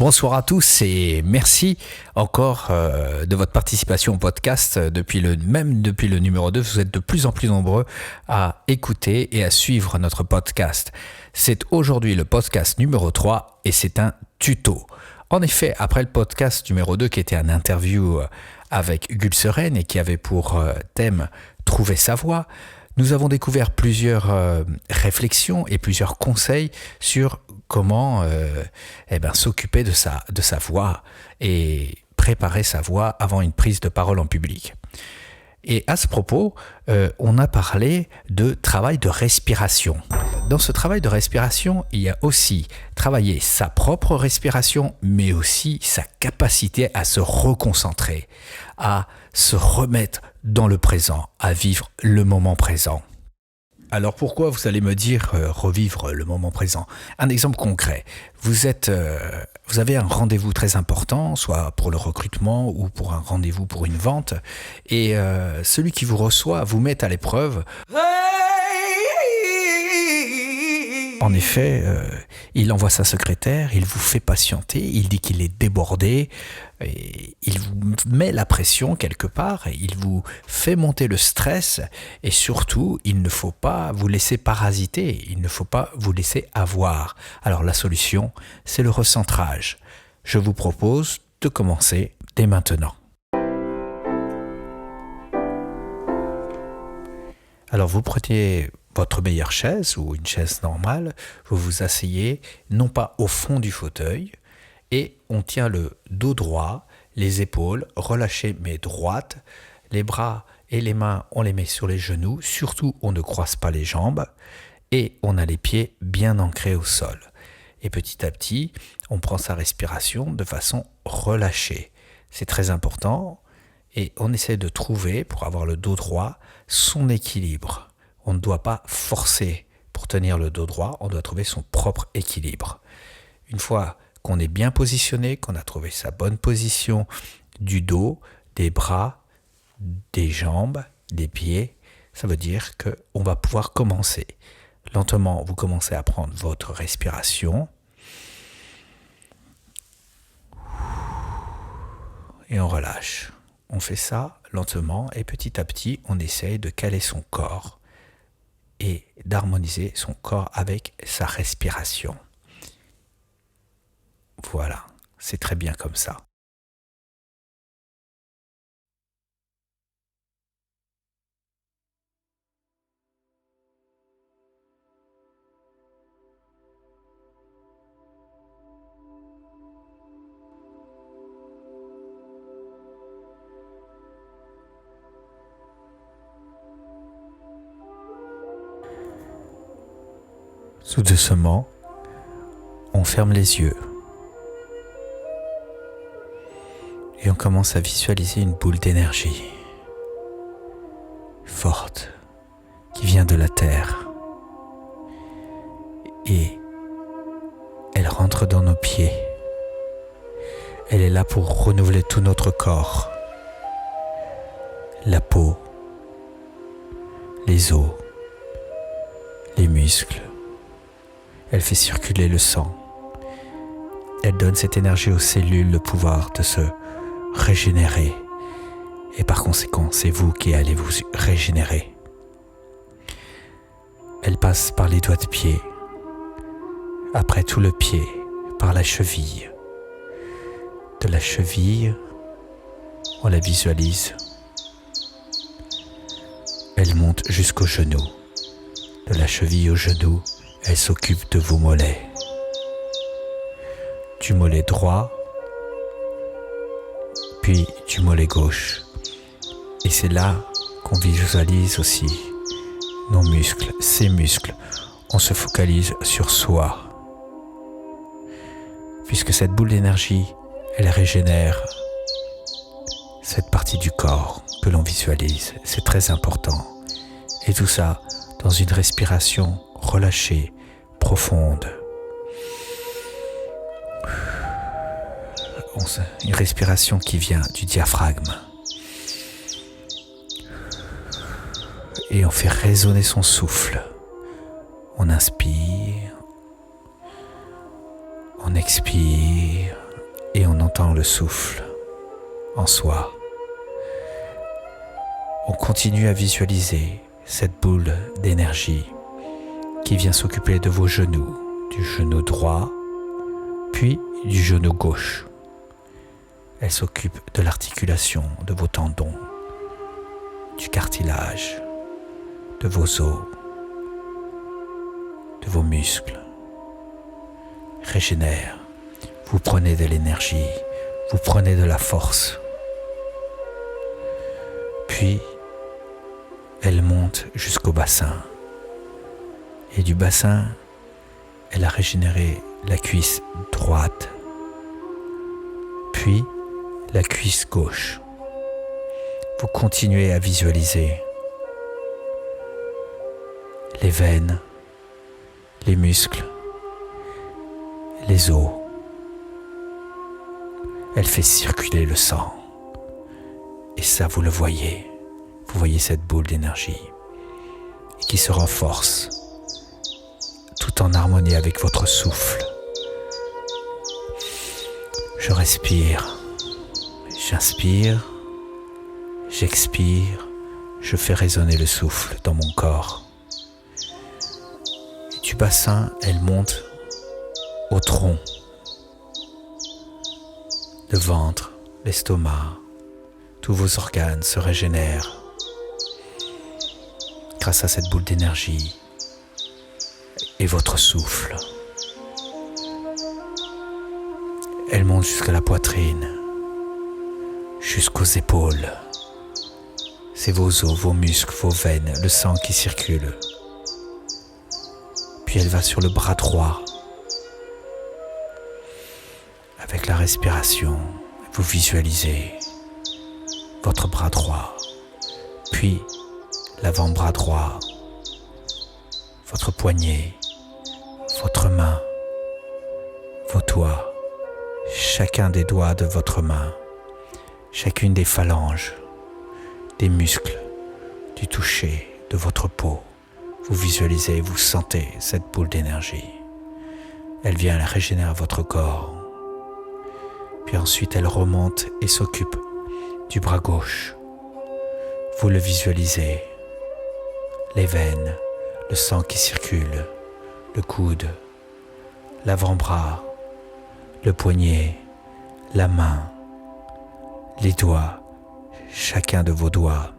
Bonsoir à tous et merci encore de votre participation au podcast. Depuis le numéro 2, vous êtes de plus en plus nombreux à écouter et à suivre notre podcast. C'est aujourd'hui le podcast numéro 3 et c'est un tuto. En effet, après le podcast numéro 2 qui était un interview avec Gulseren et qui avait pour thème « Trouver sa voie », nous avons découvert plusieurs réflexions et plusieurs conseils sur comment s'occuper de sa voix et préparer sa voix avant une prise de parole en public. Et à ce propos, on a parlé de travail de respiration. Dans ce travail de respiration, il y a aussi travailler sa propre respiration, mais aussi sa capacité à se reconcentrer, à se remettre dans le présent, à vivre le moment présent. Alors pourquoi, vous allez me dire, revivre le moment présent ? Un exemple concret, vous avez un rendez-vous très important, soit pour le recrutement ou pour un rendez-vous pour une vente, et celui qui vous reçoit vous met à l'épreuve. En effet, il envoie sa secrétaire, il vous fait patienter, il dit qu'il est débordé, et il vous met la pression quelque part, et il vous fait monter le stress, et surtout, il ne faut pas vous laisser parasiter, il ne faut pas vous laisser avoir. Alors la solution, c'est le recentrage. Je vous propose de commencer dès maintenant. Alors vous prenez votre meilleure chaise ou une chaise normale, vous vous asseyez non pas au fond du fauteuil et on tient le dos droit, les épaules relâchées mais droites, les bras et les mains on les met sur les genoux, surtout on ne croise pas les jambes et on a les pieds bien ancrés au sol. Et petit à petit, on prend sa respiration de façon relâchée. C'est très important et on essaie de trouver, pour avoir le dos droit, son équilibre. On ne doit pas forcer pour tenir le dos droit, on doit trouver son propre équilibre. Une fois qu'on est bien positionné, qu'on a trouvé sa bonne position du dos, des bras, des jambes, des pieds, ça veut dire qu'on va pouvoir commencer. Lentement, vous commencez à prendre votre respiration. Et on relâche. On fait ça lentement et petit à petit, on essaye de caler son corps et d'harmoniser son corps avec sa respiration. Voilà, c'est très bien comme ça. Tout doucement, on ferme les yeux et on commence à visualiser une boule d'énergie forte qui vient de la terre et elle rentre dans nos pieds. Elle est là pour renouveler tout notre corps, la peau, les os, les muscles. Elle fait circuler le sang. Elle donne cette énergie aux cellules le pouvoir de se régénérer. Et par conséquent, c'est vous qui allez vous régénérer. Elle passe par les doigts de pied, après tout le pied, par la cheville. De la cheville, on la visualise. Elle monte jusqu'au genou. De la cheville au genou, elle s'occupe de vos mollets. Du mollet droit, puis du mollet gauche. Et c'est là qu'on visualise aussi nos muscles, ces muscles. On se focalise sur soi. Puisque cette boule d'énergie, elle régénère cette partie du corps que l'on visualise. C'est très important. Et tout ça dans une respiration relâchée, profonde. Une respiration qui vient du diaphragme. Et on fait résonner son souffle. On inspire, on expire, entend le souffle en soi. On continue à visualiser cette boule d'énergie qui vient s'occuper de vos genoux, du genou droit, puis du genou gauche. Elle s'occupe de l'articulation de vos tendons, du cartilage, de vos os, de vos muscles. Régénère. Vous prenez de l'énergie, vous prenez de la force. Puis, elle monte jusqu'au bassin. Et du bassin, elle a régénéré la cuisse droite, puis la cuisse gauche. Vous continuez à visualiser les veines, les muscles, les os. Elle fait circuler le sang. Et ça, vous le voyez. Vous voyez cette boule d'énergie qui se renforce tout en harmonie avec votre souffle. Je respire, j'inspire, j'expire, je fais résonner le souffle dans mon corps. Et du bassin, elle monte au tronc, le ventre, l'estomac, tous vos organes se régénèrent grâce à cette boule d'énergie et votre souffle. Elle monte jusqu'à la poitrine, jusqu'aux épaules. C'est vos os, vos muscles, vos veines, le sang qui circule. Puis elle va sur le bras droit. Avec la respiration, vous visualisez votre bras droit, puis l'avant-bras droit, votre poignet, votre main, vos doigts, chacun des doigts de votre main, chacune des phalanges, des muscles, du toucher de votre peau. Vous visualisez, vous sentez cette boule d'énergie. Elle vient régénérer votre corps. Puis ensuite, elle remonte et s'occupe du bras gauche. Vous le visualisez. Les veines, le sang qui circule, le coude, l'avant-bras, le poignet, la main, les doigts, chacun de vos doigts,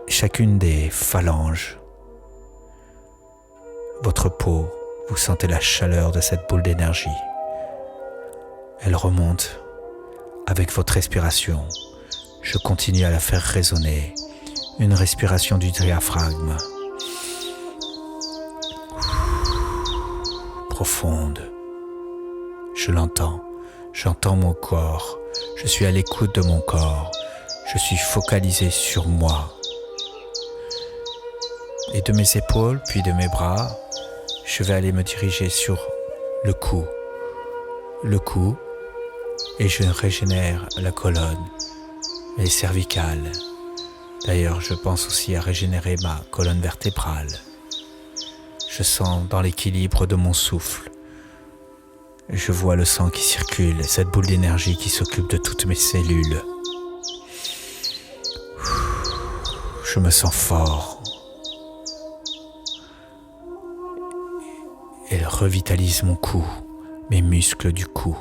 chacune des phalanges, votre peau, vous sentez la chaleur de cette boule d'énergie. Elle remonte avec votre respiration. Je continue à la faire résonner. Une respiration du diaphragme. Profonde. Je l'entends. J'entends mon corps. Je suis à l'écoute de mon corps. Je suis focalisé sur moi. Et de mes épaules, puis de mes bras, je vais aller me diriger sur le cou. Le cou. Et je régénère la colonne, les cervicales. D'ailleurs, je pense aussi à régénérer ma colonne vertébrale. Je sens dans l'équilibre de mon souffle. Je vois le sang qui circule, cette boule d'énergie qui s'occupe de toutes mes cellules. Je me sens fort. Elle revitalise mon cou, mes muscles du cou.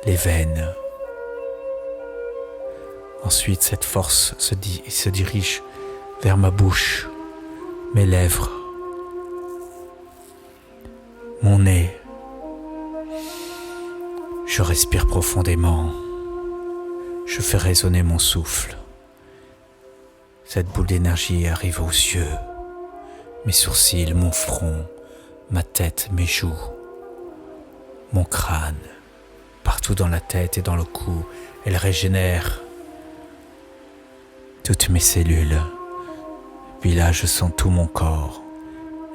Les veines. Ensuite, cette force se dirige vers ma bouche, mes lèvres, mon nez. Je respire profondément. Je fais résonner mon souffle. Cette boule d'énergie arrive aux yeux, mes sourcils, mon front, ma tête, mes joues, mon crâne. Partout dans la tête et dans le cou, elle régénère toutes mes cellules. Puis là, je sens tout mon corps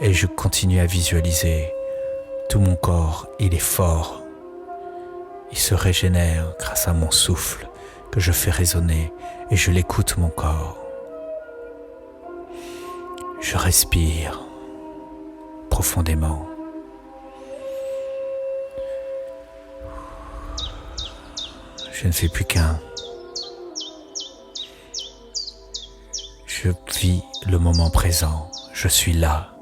et je continue à visualiser. Tout mon corps, il est fort. Il se régénère grâce à mon souffle que je fais résonner et je l'écoute mon corps. Je respire profondément. Je ne fais plus qu'un. Je vis le moment présent. Je suis là.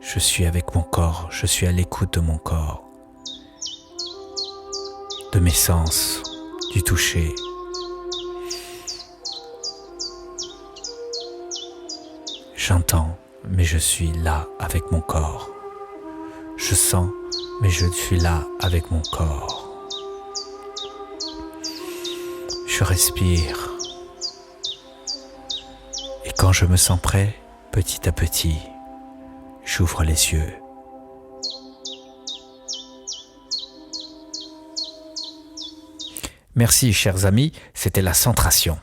Je suis avec mon corps. Je suis à l'écoute de mon corps, de mes sens, du toucher. J'entends, mais je suis là avec mon corps. Je sens, mais je suis là avec mon corps. Je respire. Et quand je me sens prêt, petit à petit, j'ouvre les yeux. Merci, chers amis, c'était la centration.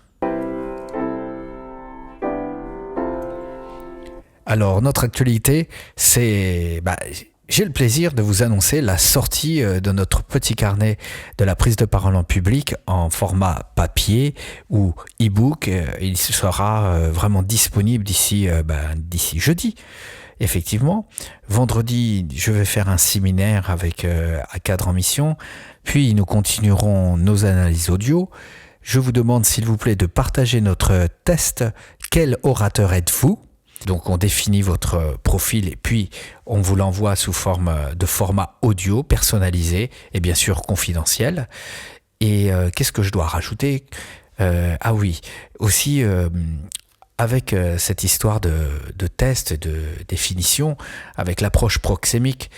Alors, notre actualité, c'est... j'ai le plaisir de vous annoncer la sortie de notre petit carnet de la prise de parole en public en format papier ou e-book. Il sera vraiment disponible d'ici jeudi. Effectivement, vendredi, je vais faire un séminaire avec à cadre en mission. Puis, nous continuerons nos analyses audio. Je vous demande, s'il vous plaît, de partager notre test « Quel orateur êtes-vous » Donc on définit votre profil et puis on vous l'envoie sous forme de format audio personnalisé et bien sûr confidentiel. Et qu'est-ce que je dois rajouter ? Ah oui, aussi avec cette histoire de test, de définition, avec l'approche proxémique,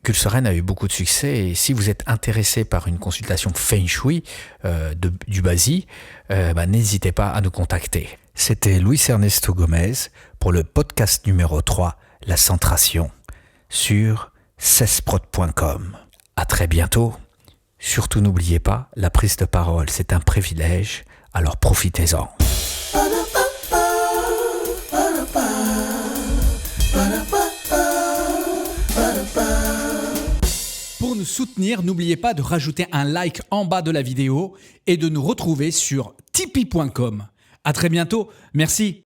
Culseren a eu beaucoup de succès. Et si vous êtes intéressé par une consultation Feng Shui du Basi, n'hésitez pas à nous contacter. C'était Luis Ernesto Gomez pour le podcast numéro 3, La Centration, sur cesprod.com. À très bientôt. Surtout n'oubliez pas, la prise de parole, c'est un privilège, alors profitez-en. Pour nous soutenir, n'oubliez pas de rajouter un like en bas de la vidéo et de nous retrouver sur tipeee.com. À très bientôt. Merci.